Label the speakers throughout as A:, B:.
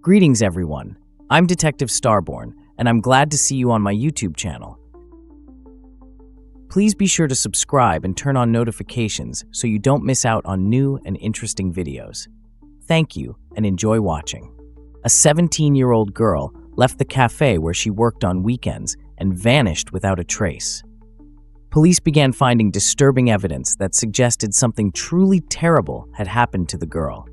A: Greetings everyone, I'm Detective STARBORN, and I'm glad to see you on my YouTube channel. Please be sure to subscribe and turn on notifications so you don't miss out on new and interesting videos. Thank you and enjoy watching. A 17-year-old girl left the cafe where she worked on weekends and vanished without a trace. Police began finding disturbing evidence that suggested something truly terrible had happened to the girl.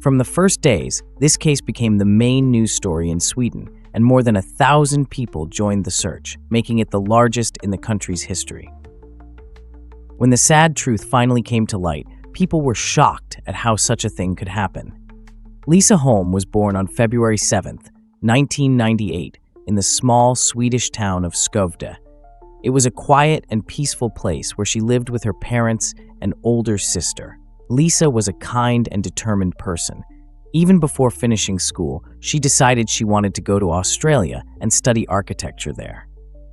A: From the first days, this case became the main news story in Sweden, and more than 1,000 people joined the search, making it the largest in the country's history. When the sad truth finally came to light, people were shocked at how such a thing could happen. Lisa Holm was born on February 7, 1998, in the small Swedish town of Skövde. It was a quiet and peaceful place where she lived with her parents and older sister. Lisa was a kind and determined person. Even before finishing school, she decided she wanted to go to Australia and study architecture there.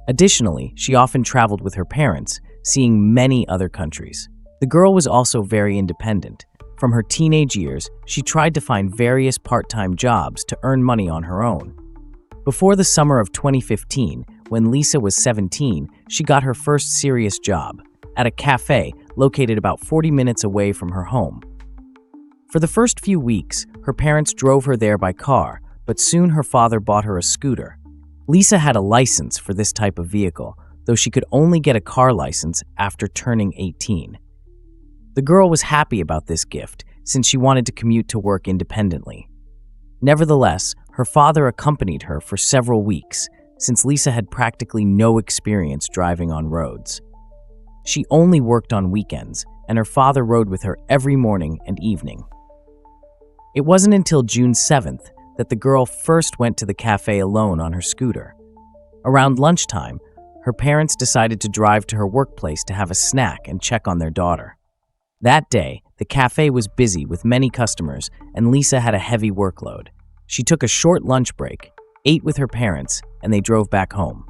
A: Additionally, she often traveled with her parents, seeing many other countries. The girl was also very independent. From her teenage years, she tried to find various part-time jobs to earn money on her own. Before the summer of 2015, when Lisa was 17, she got her first serious job at a cafe located about 40 minutes away from her home. For the first few weeks, her parents drove her there by car, but soon her father bought her a scooter. Lisa had a license for this type of vehicle, though she could only get a car license after turning 18. The girl was happy about this gift, since she wanted to commute to work independently. Nevertheless, her father accompanied her for several weeks, since Lisa had practically no experience driving on roads. She only worked on weekends, and her father rode with her every morning and evening. It wasn't until June 7th that the girl first went to the cafe alone on her scooter. Around lunchtime, her parents decided to drive to her workplace to have a snack and check on their daughter. That day, the cafe was busy with many customers, and Lisa had a heavy workload. She took a short lunch break, ate with her parents, and they drove back home.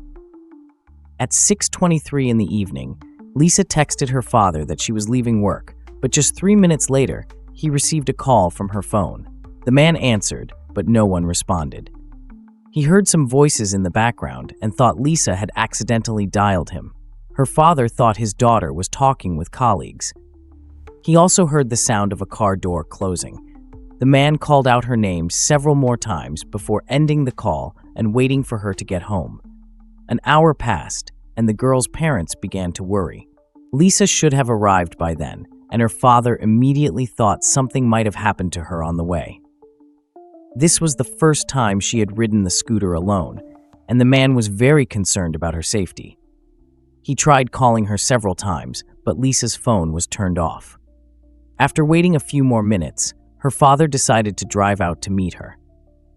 A: At 6:23 in the evening, Lisa texted her father that she was leaving work, but just 3 minutes later, he received a call from her phone. The man answered, but no one responded. He heard some voices in the background and thought Lisa had accidentally dialed him. Her father thought his daughter was talking with colleagues. He also heard the sound of a car door closing. The man called out her name several more times before ending the call and waiting for her to get home. An hour passed, and the girl's parents began to worry. Lisa should have arrived by then, and her father immediately thought something might have happened to her on the way. This was the first time she had ridden the scooter alone, and the man was very concerned about her safety. He tried calling her several times, but Lisa's phone was turned off. After waiting a few more minutes, her father decided to drive out to meet her.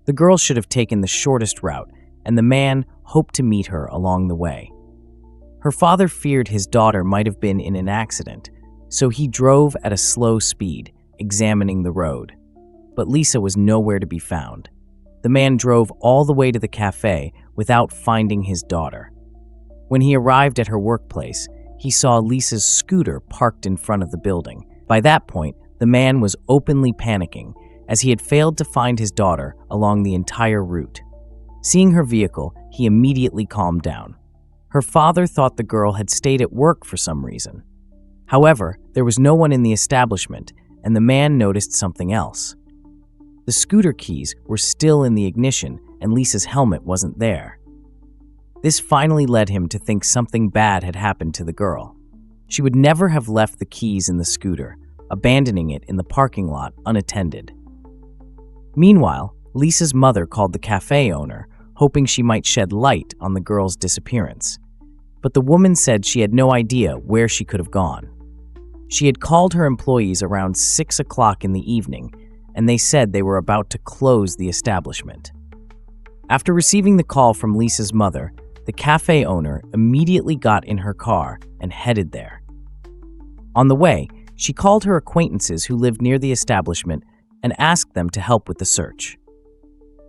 A: The girl should have taken the shortest route, and the man hoped to meet her along the way. Her father feared his daughter might have been in an accident, so he drove at a slow speed, examining the road. But Lisa was nowhere to be found. The man drove all the way to the cafe without finding his daughter. When he arrived at her workplace, he saw Lisa's scooter parked in front of the building. By that point, the man was openly panicking, as he had failed to find his daughter along the entire route. Seeing her vehicle, he immediately calmed down. Her father thought the girl had stayed at work for some reason. However, there was no one in the establishment, and the man noticed something else. The scooter keys were still in the ignition, and Lisa's helmet wasn't there. This finally led him to think something bad had happened to the girl. She would never have left the keys in the scooter, abandoning it in the parking lot unattended. Meanwhile, Lisa's mother called the cafe owner, hoping she might shed light on the girl's disappearance. But the woman said she had no idea where she could have gone. She had called her employees around 6 o'clock in the evening, and they said they were about to close the establishment. After receiving the call from Lisa's mother, the cafe owner immediately got in her car and headed there. On the way, she called her acquaintances who lived near the establishment and asked them to help with the search.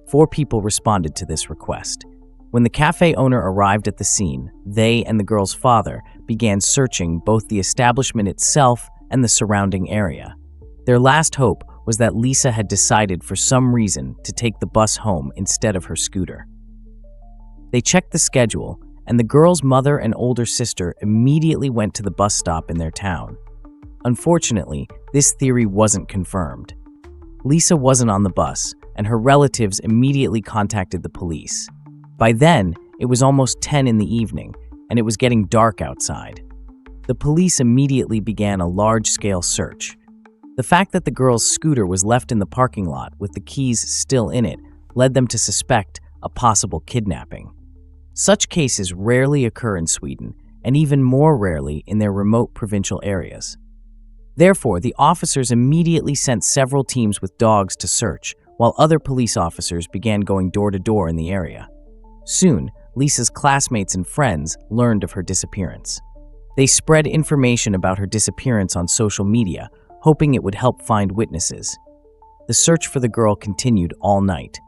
A: 4 people responded to this request. When the cafe owner arrived at the scene, they and the girl's father began searching both the establishment itself and the surrounding area. Their last hope was that Lisa had decided for some reason to take the bus home instead of her scooter. They checked the schedule, and the girl's mother and older sister immediately went to the bus stop in their town. Unfortunately, this theory wasn't confirmed. Lisa wasn't on the bus, and her relatives immediately contacted the police. By then, it was almost 10 in the evening, and it was getting dark outside. The police immediately began a large-scale search. The fact that the girl's scooter was left in the parking lot with the keys still in it led them to suspect a possible kidnapping. Such cases rarely occur in Sweden, and even more rarely in their remote provincial areas. Therefore, the officers immediately sent several teams with dogs to search, while other police officers began going door to door in the area. Soon, Lisa's classmates and friends learned of her disappearance. They spread information about her disappearance on social media, hoping it would help find witnesses. The search for the girl continued all night.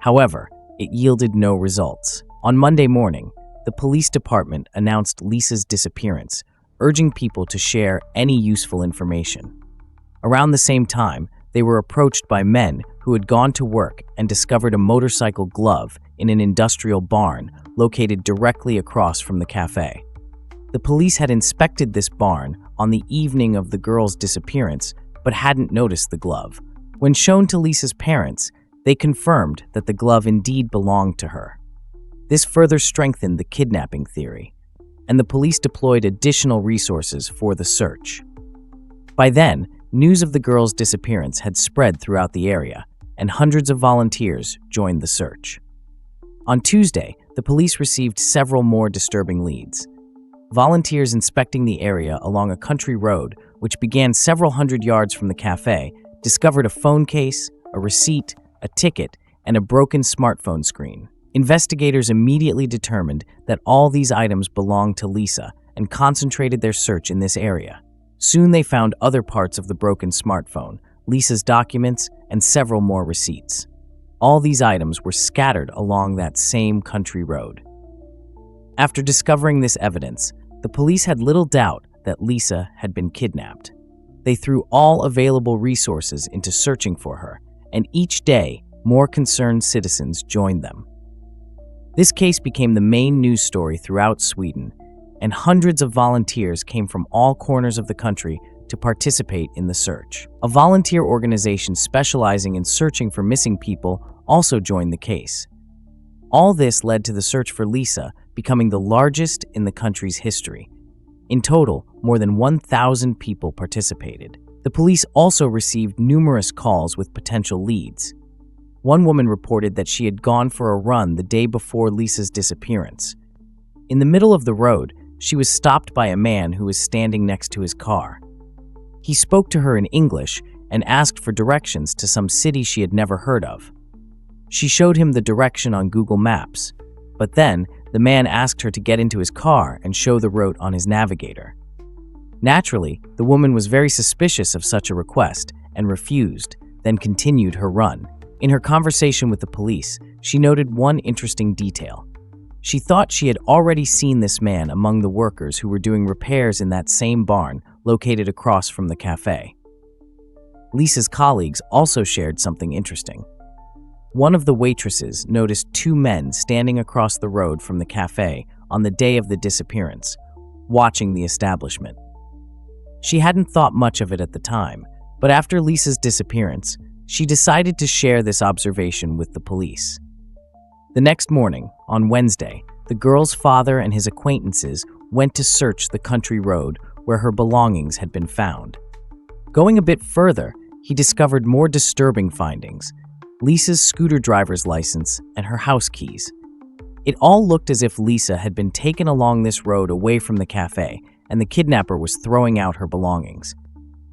A: However, it yielded no results. On Monday morning, the police department announced Lisa's disappearance, urging people to share any useful information. Around the same time, they were approached by men who had gone to work and discovered a motorcycle glove in an industrial barn located directly across from the cafe. The police had inspected this barn on the evening of the girl's disappearance, but hadn't noticed the glove. When shown to Lisa's parents, they confirmed that the glove indeed belonged to her. This further strengthened the kidnapping theory, and the police deployed additional resources for the search. By then, news of the girl's disappearance had spread throughout the area, and hundreds of volunteers joined the search. On Tuesday, the police received several more disturbing leads. Volunteers inspecting the area along a country road, which began several hundred yards from the cafe, discovered a phone case, a receipt, a ticket, and a broken smartphone screen. Investigators immediately determined that all these items belonged to Lisa and concentrated their search in this area. Soon they found other parts of the broken smartphone, Lisa's documents, and several more receipts. All these items were scattered along that same country road. After discovering this evidence, the police had little doubt that Lisa had been kidnapped. They threw all available resources into searching for her, and each day, more concerned citizens joined them. This case became the main news story throughout Sweden, and hundreds of volunteers came from all corners of the country to participate in the search. A volunteer organization specializing in searching for missing people also joined the case. All this led to the search for Lisa becoming the largest in the country's history. In total, more than 1,000 people participated. The police also received numerous calls with potential leads. One woman reported that she had gone for a run the day before Lisa's disappearance. In the middle of the road, she was stopped by a man who was standing next to his car. He spoke to her in English and asked for directions to some city she had never heard of. She showed him the direction on Google Maps, but then the man asked her to get into his car and show the route on his navigator. Naturally, the woman was very suspicious of such a request and refused, then continued her run. In her conversation with the police, she noted one interesting detail. She thought she had already seen this man among the workers who were doing repairs in that same barn located across from the cafe. Lisa's colleagues also shared something interesting. One of the waitresses noticed two men standing across the road from the cafe on the day of the disappearance, watching the establishment. She hadn't thought much of it at the time, but after Lisa's disappearance, she decided to share this observation with the police. The next morning, on Wednesday, the girl's father and his acquaintances went to search the country road where her belongings had been found. Going a bit further, he discovered more disturbing findings: Lisa's scooter driver's license and her house keys. It all looked as if Lisa had been taken along this road away from the cafe, and the kidnapper was throwing out her belongings.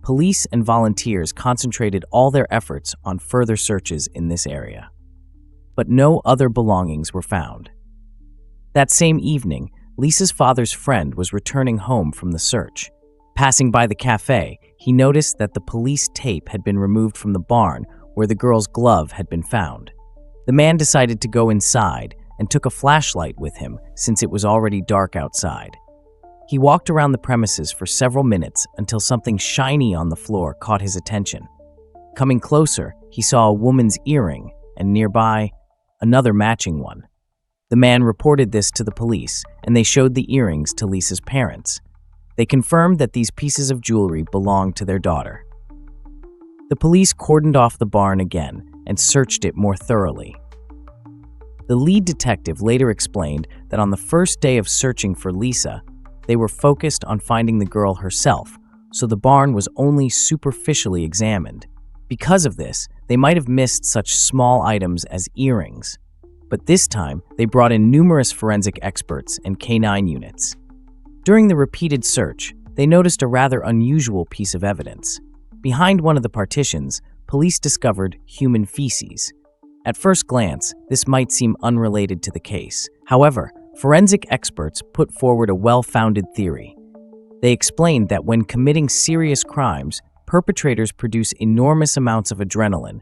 A: Police and volunteers concentrated all their efforts on further searches in this area. But no other belongings were found. That same evening, Lisa's father's friend was returning home from the search. Passing by the cafe, he noticed that the police tape had been removed from the barn where the girl's glove had been found. The man decided to go inside and took a flashlight with him since it was already dark outside. He walked around the premises for several minutes until something shiny on the floor caught his attention. Coming closer, he saw a woman's earring and nearby, another matching one. The man reported this to the police, and they showed the earrings to Lisa's parents. They confirmed that these pieces of jewelry belonged to their daughter. The police cordoned off the barn again and searched it more thoroughly. The lead detective later explained that on the first day of searching for Lisa, they were focused on finding the girl herself, so the barn was only superficially examined. Because of this, they might have missed such small items as earrings. But this time, they brought in numerous forensic experts and canine units. During the repeated search, they noticed a rather unusual piece of evidence. Behind one of the partitions, police discovered human feces. At first glance, this might seem unrelated to the case. However, forensic experts put forward a well-founded theory. They explained that when committing serious crimes, perpetrators produce enormous amounts of adrenaline,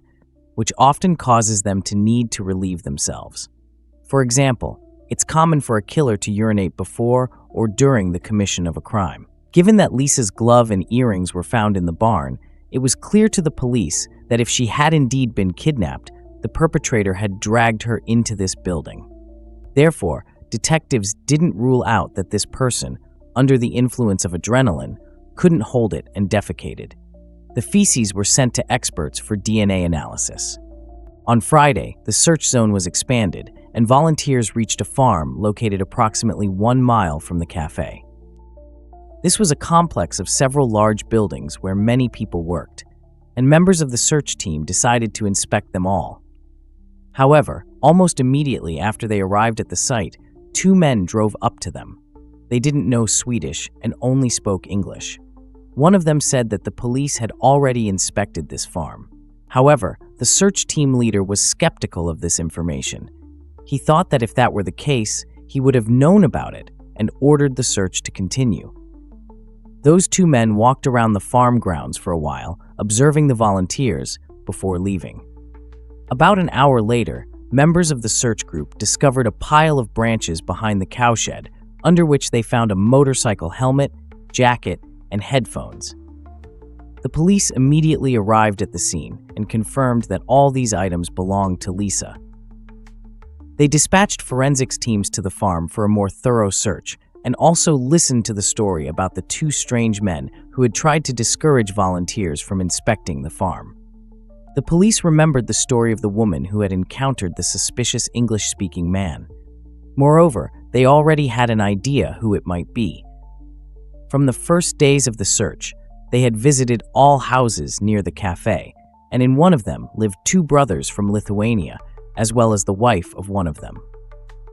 A: which often causes them to need to relieve themselves. For example, it's common for a killer to urinate before or during the commission of a crime. Given that Lisa's glove and earrings were found in the barn, it was clear to the police that if she had indeed been kidnapped, the perpetrator had dragged her into this building. Therefore, detectives didn't rule out that this person, under the influence of adrenaline, couldn't hold it and defecated. The feces were sent to experts for DNA analysis. On Friday, the search zone was expanded, and volunteers reached a farm located approximately 1 mile from the cafe. This was a complex of several large buildings where many people worked, and members of the search team decided to inspect them all. However, almost immediately after they arrived at the site, 2 men drove up to them. They didn't know Swedish and only spoke English. One of them said that the police had already inspected this farm. However, the search team leader was skeptical of this information. He thought that if that were the case, he would have known about it and ordered the search to continue. Those 2 men walked around the farm grounds for a while, observing the volunteers before leaving. About an hour later, members of the search group discovered a pile of branches behind the cowshed, under which they found a motorcycle helmet, jacket, and headphones. The police immediately arrived at the scene and confirmed that all these items belonged to Lisa. They dispatched forensics teams to the farm for a more thorough search and also listened to the story about the 2 strange men who had tried to discourage volunteers from inspecting the farm. The police remembered the story of the woman who had encountered the suspicious English-speaking man. Moreover, they already had an idea who it might be. From the first days of the search, they had visited all houses near the cafe, and in one of them lived 2 brothers from Lithuania, as well as the wife of one of them.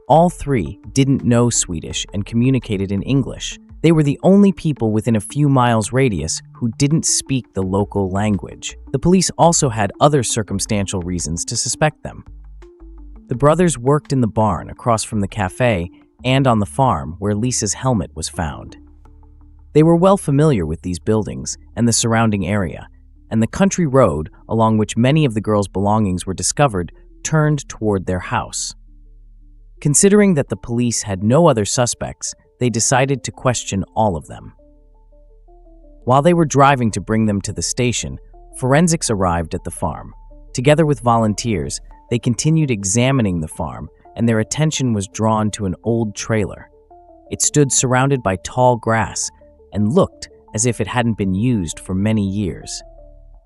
A: All 3 didn't know Swedish and communicated in English. They were the only people within a few miles radius who didn't speak the local language. The police also had other circumstantial reasons to suspect them. The brothers worked in the barn across from the cafe and on the farm where Lisa's helmet was found. They were well familiar with these buildings and the surrounding area, and the country road along which many of the girls' belongings were discovered turned toward their house. Considering that the police had no other suspects, they decided to question all of them. While they were driving to bring them to the station, forensics arrived at the farm. Together with volunteers, they continued examining the farm, and their attention was drawn to an old trailer. It stood surrounded by tall grass and looked as if it hadn't been used for many years.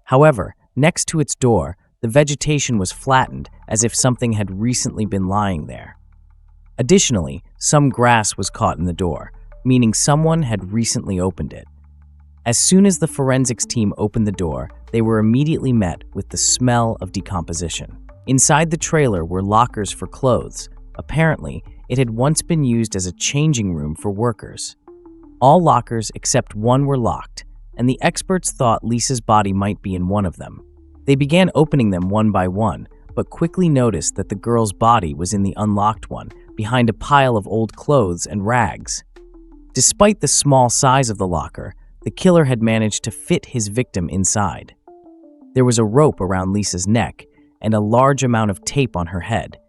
A: However, next to its door, the vegetation was flattened as if something had recently been lying there. Additionally, some grass was caught in the door, meaning someone had recently opened it. As soon as the forensics team opened the door, they were immediately met with the smell of decomposition. Inside the trailer were lockers for clothes. Apparently, it had once been used as a changing room for workers. All lockers except one were locked, and the experts thought Lisa's body might be in one of them. They began opening them one by one, but quickly noticed that the girl's body was in the unlocked one, behind a pile of old clothes and rags. Despite the small size of the locker, the killer had managed to fit his victim inside. There was a rope around Lisa's neck and a large amount of tape on her head.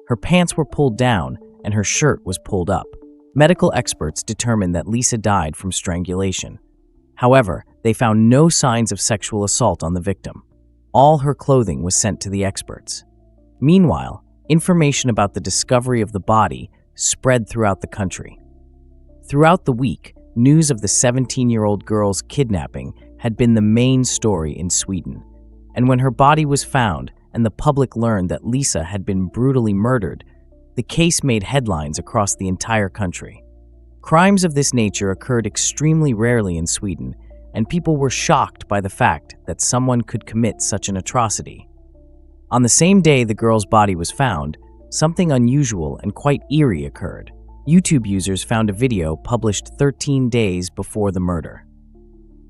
A: Her pants were pulled down and her shirt was pulled up. Medical experts determined that Lisa died from strangulation. However, they found no signs of sexual assault on the victim. All her clothing was sent to the experts. Meanwhile, information about the discovery of the body spread throughout the country. Throughout the week, news of the 17-year-old girl's kidnapping had been the main story in Sweden. And when her body was found and the public learned that Lisa had been brutally murdered, the case made headlines across the entire country. Crimes of this nature occurred extremely rarely in Sweden, and people were shocked by the fact that someone could commit such an atrocity. On the same day the girl's body was found, something unusual and quite eerie occurred. YouTube users found a video published 13 days before the murder.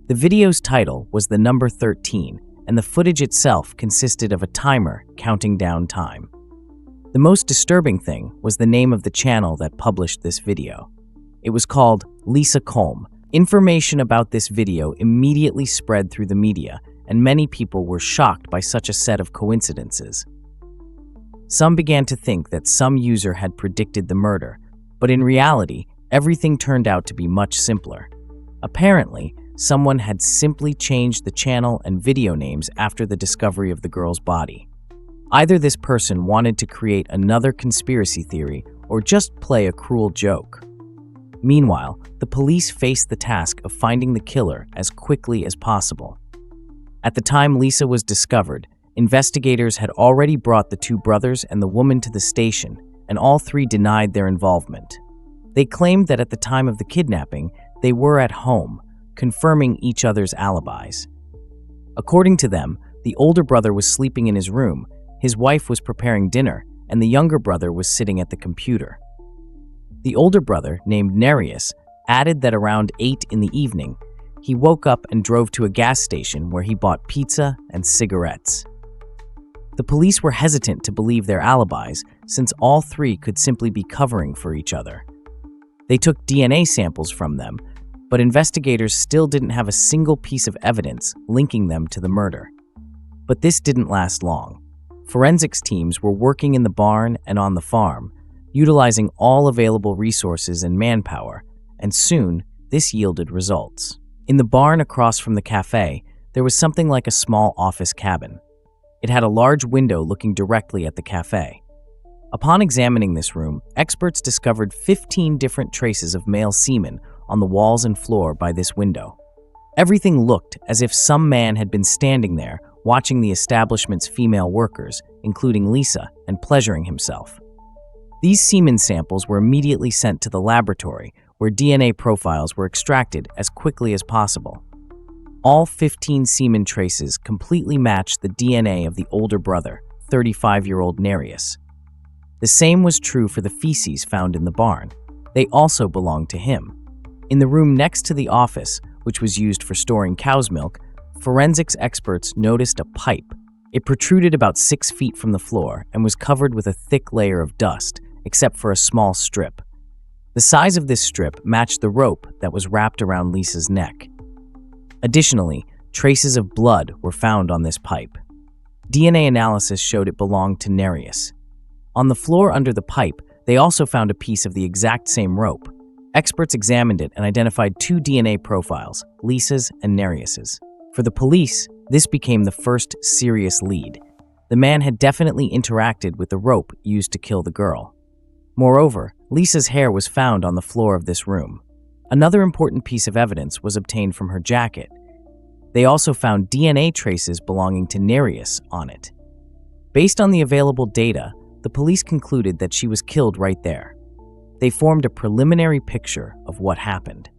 A: The video's title was the number 13, and the footage itself consisted of a timer counting down time. The most disturbing thing was the name of the channel that published this video. It was called Lisa Holm. Information about this video immediately spread through the media, and many people were shocked by such a set of coincidences. Some began to think that some user had predicted the murder, but in reality, everything turned out to be much simpler. Apparently, someone had simply changed the channel and video names after the discovery of the girl's body. Either this person wanted to create another conspiracy theory or just play a cruel joke. Meanwhile, the police faced the task of finding the killer as quickly as possible. At the time Lisa was discovered, investigators had already brought the two brothers and the woman to the station, and all three denied their involvement. They claimed that at the time of the kidnapping, they were at home, confirming each other's alibis. According to them, the older brother was sleeping in his room, his wife was preparing dinner, and the younger brother was sitting at the computer. The older brother, named Nereus, added that around 8 in the evening, he woke up and drove to a gas station where he bought pizza and cigarettes. The police were hesitant to believe their alibis, since all three could simply be covering for each other. They took DNA samples from them, but investigators still didn't have a single piece of evidence linking them to the murder. But this didn't last long. Forensics teams were working in the barn and on the farm, utilizing all available resources and manpower, and soon this yielded results. In the barn across from the cafe, there was something like a small office cabin. It had a large window looking directly at the cafe. Upon examining this room, experts discovered 15 different traces of male semen on the walls and floor by this window. Everything looked as if some man had been standing there watching the establishment's female workers, including Lisa, and pleasuring himself. These semen samples were immediately sent to the laboratory, where DNA profiles were extracted as quickly as possible. All 15 semen traces completely matched the DNA of the older brother, 35-year-old Nereus. The same was true for the feces found in the barn. They also belonged to him. In the room next to the office, which was used for storing cow's milk, forensics experts noticed a pipe. It protruded about 6 feet from the floor and was covered with a thick layer of dust, except for a small strip. The size of this strip matched the rope that was wrapped around Lisa's neck. Additionally, traces of blood were found on this pipe. DNA analysis showed it belonged to Nereus. On the floor under the pipe, they also found a piece of the exact same rope. Experts examined it and identified 2 DNA profiles, Lisa's and Nereus's. For the police, this became the first serious lead. The man had definitely interacted with the rope used to kill the girl. Moreover, Lisa's hair was found on the floor of this room. Another important piece of evidence was obtained from her jacket. They also found DNA traces belonging to Nereus on it. Based on the available data, the police concluded that she was killed right there. They formed a preliminary picture of what happened.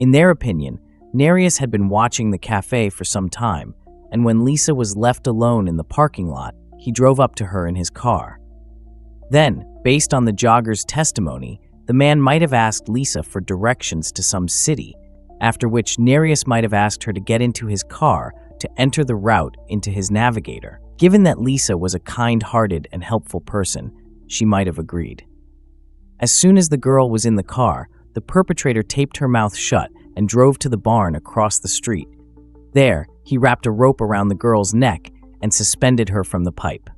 A: In their opinion, Nereus had been watching the cafe for some time, and when Lisa was left alone in the parking lot, he drove up to her in his car. Then, based on the jogger's testimony, the man might have asked Lisa for directions to some city, after which Nereus might have asked her to get into his car to enter the route into his navigator. Given that Lisa was a kind-hearted and helpful person, she might have agreed. As soon as the girl was in the car, the perpetrator taped her mouth shut and drove to the barn across the street. There, he wrapped a rope around the girl's neck and suspended her from the pipe.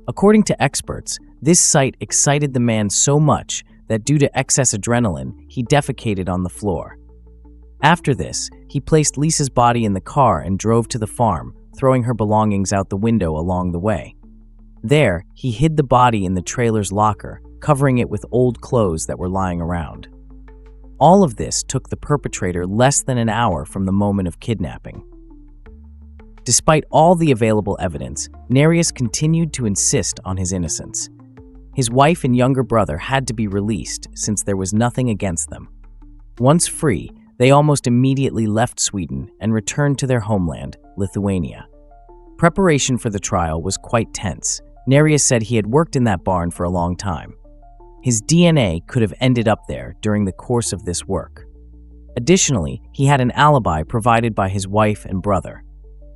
A: According to experts, this sight excited the man so much that due to excess adrenaline, he defecated on the floor. After this, he placed Lisa's body in the car and drove to the farm, throwing her belongings out the window along the way. There, he hid the body in the trailer's locker, covering it with old clothes that were lying around. All of this took the perpetrator less than an hour from the moment of kidnapping. Despite all the available evidence, Nereus continued to insist on his innocence. His wife and younger brother had to be released since there was nothing against them. Once free, they almost immediately left Sweden and returned to their homeland, Lithuania. Preparation for the trial was quite tense. Nereus said he had worked in that barn for a long time. His DNA could have ended up there during the course of this work. Additionally, he had an alibi provided by his wife and brother.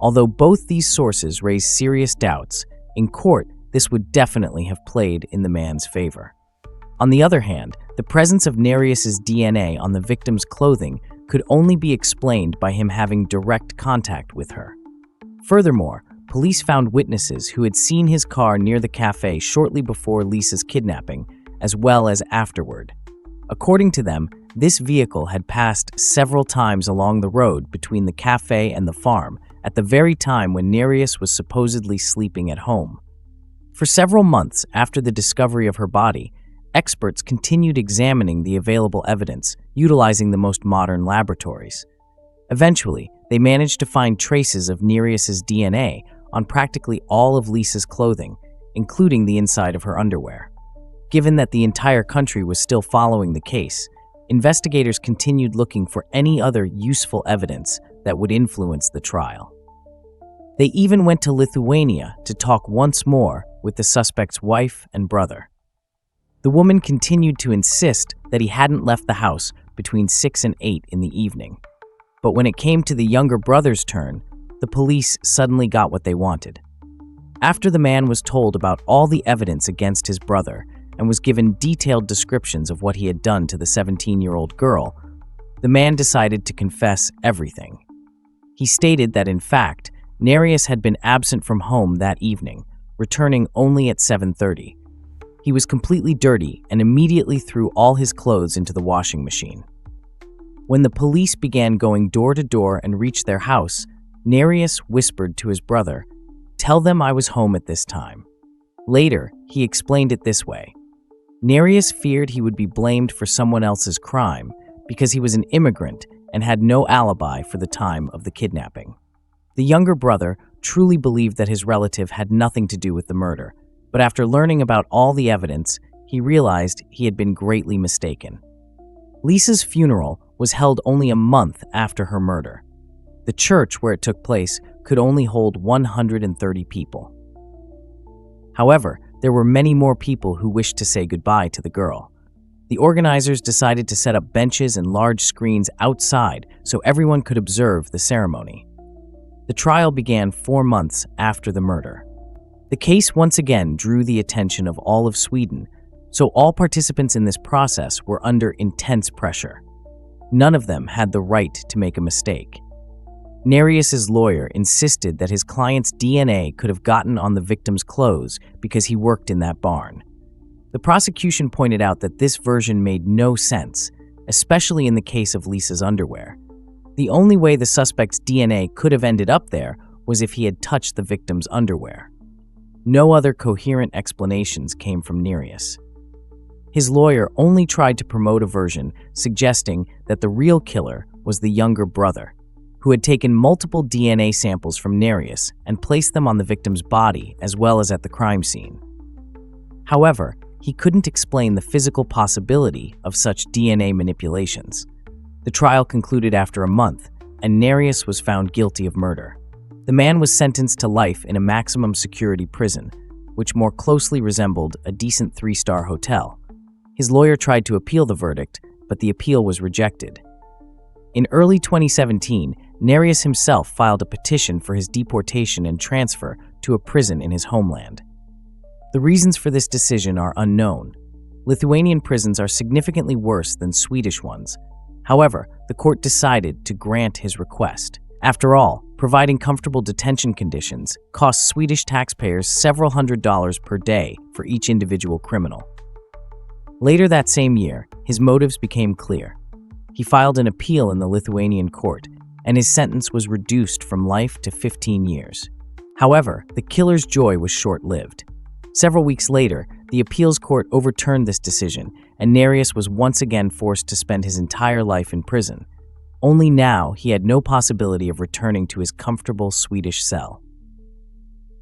A: Although both these sources raised serious doubts, in court this would definitely have played in the man's favor. On the other hand, the presence of Nereus's DNA on the victim's clothing could only be explained by him having direct contact with her. Furthermore, police found witnesses who had seen his car near the cafe shortly before Lisa's kidnapping, as well as afterward. According to them, this vehicle had passed several times along the road between the cafe and the farm at the very time when Nereus was supposedly sleeping at home. For several months after the discovery of her body, experts continued examining the available evidence, utilizing the most modern laboratories. Eventually, they managed to find traces of Nereus's DNA on practically all of Lisa's clothing, including the inside of her underwear. Given that the entire country was still following the case, investigators continued looking for any other useful evidence that would influence the trial. They even went to Lithuania to talk once more with the suspect's wife and brother. The woman continued to insist that he hadn't left the house between 6 and 8 in the evening. But when it came to the younger brother's turn, the police suddenly got what they wanted. After the man was told about all the evidence against his brother and was given detailed descriptions of what he had done to the 17-year-old girl, the man decided to confess everything. He stated that, in fact, Nereus had been absent from home that evening, returning only at 7:30. He was completely dirty and immediately threw all his clothes into the washing machine. When the police began going door to door and reached their house, Nereus whispered to his brother, "Tell them I was home at this time." Later, he explained it this way. Nereus feared he would be blamed for someone else's crime because he was an immigrant and had no alibi for the time of the kidnapping. The younger brother truly believed that his relative had nothing to do with the murder, but after learning about all the evidence, he realized he had been greatly mistaken. Lisa's funeral was held only a month after her murder. The church where it took place could only hold 130 people. However, there were many more people who wished to say goodbye to the girl. The organizers decided to set up benches and large screens outside so everyone could observe the ceremony. The trial began 4 months after the murder. The case once again drew the attention of all of Sweden, so all participants in this process were under intense pressure. None of them had the right to make a mistake. Nereus's lawyer insisted that his client's DNA could have gotten on the victim's clothes because he worked in that barn. The prosecution pointed out that this version made no sense, especially in the case of Lisa's underwear. The only way the suspect's DNA could have ended up there was if he had touched the victim's underwear. No other coherent explanations came from Nereus. His lawyer only tried to promote a version suggesting that the real killer was the younger brother, who had taken multiple DNA samples from Nereus and placed them on the victim's body as well as at the crime scene. However, he couldn't explain the physical possibility of such DNA manipulations. The trial concluded after a month, and Nereus was found guilty of murder. The man was sentenced to life in a maximum security prison, which more closely resembled a decent 3-star hotel. His lawyer tried to appeal the verdict, but the appeal was rejected. In early 2017, Nereus himself filed a petition for his deportation and transfer to a prison in his homeland. The reasons for this decision are unknown. Lithuanian prisons are significantly worse than Swedish ones. However, the court decided to grant his request. After all, providing comfortable detention conditions costs Swedish taxpayers several $100s per day for each individual criminal. Later that same year, his motives became clear. He filed an appeal in the Lithuanian court, and his sentence was reduced from life to 15 years. However, the killer's joy was short-lived. Several weeks later, the appeals court overturned this decision, and Nereus was once again forced to spend his entire life in prison. Only now, he had no possibility of returning to his comfortable Swedish cell.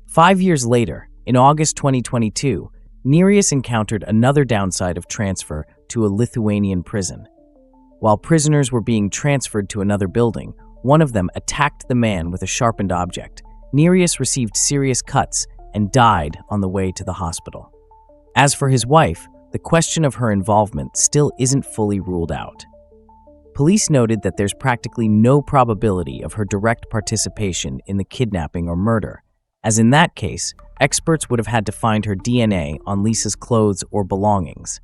A: 5 years later, in August 2022, Nereus encountered another downside of transfer to a Lithuanian prison. While prisoners were being transferred to another building, one of them attacked the man with a sharpened object. Nereus received serious cuts and died on the way to the hospital. As for his wife, the question of her involvement still isn't fully ruled out. Police noted that there's practically no probability of her direct participation in the kidnapping or murder, as in that case, experts would have had to find her DNA on Lisa's clothes or belongings.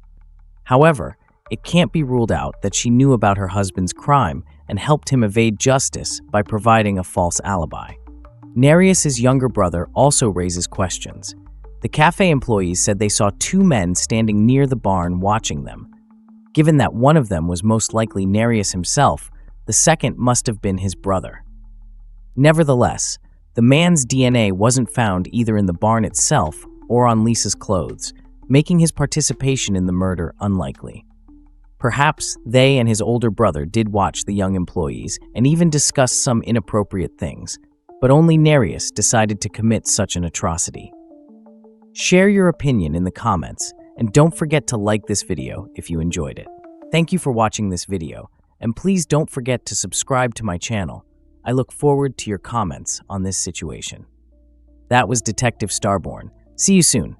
A: However, it can't be ruled out that she knew about her husband's crime and helped him evade justice by providing a false alibi. Nereus's younger brother also raises questions. The cafe employees said they saw two men standing near the barn watching them. Given that one of them was most likely Nereus himself, the second must have been his brother. Nevertheless, the man's DNA wasn't found either in the barn itself or on Lisa's clothes, making his participation in the murder unlikely. Perhaps they and his older brother did watch the young employees and even discuss some inappropriate things, but only Nereus decided to commit such an atrocity. Share your opinion in the comments, and don't forget to like this video if you enjoyed it. Thank you for watching this video, and please don't forget to subscribe to my channel. I look forward to your comments on this situation. That was Detective STARBORN. See you soon.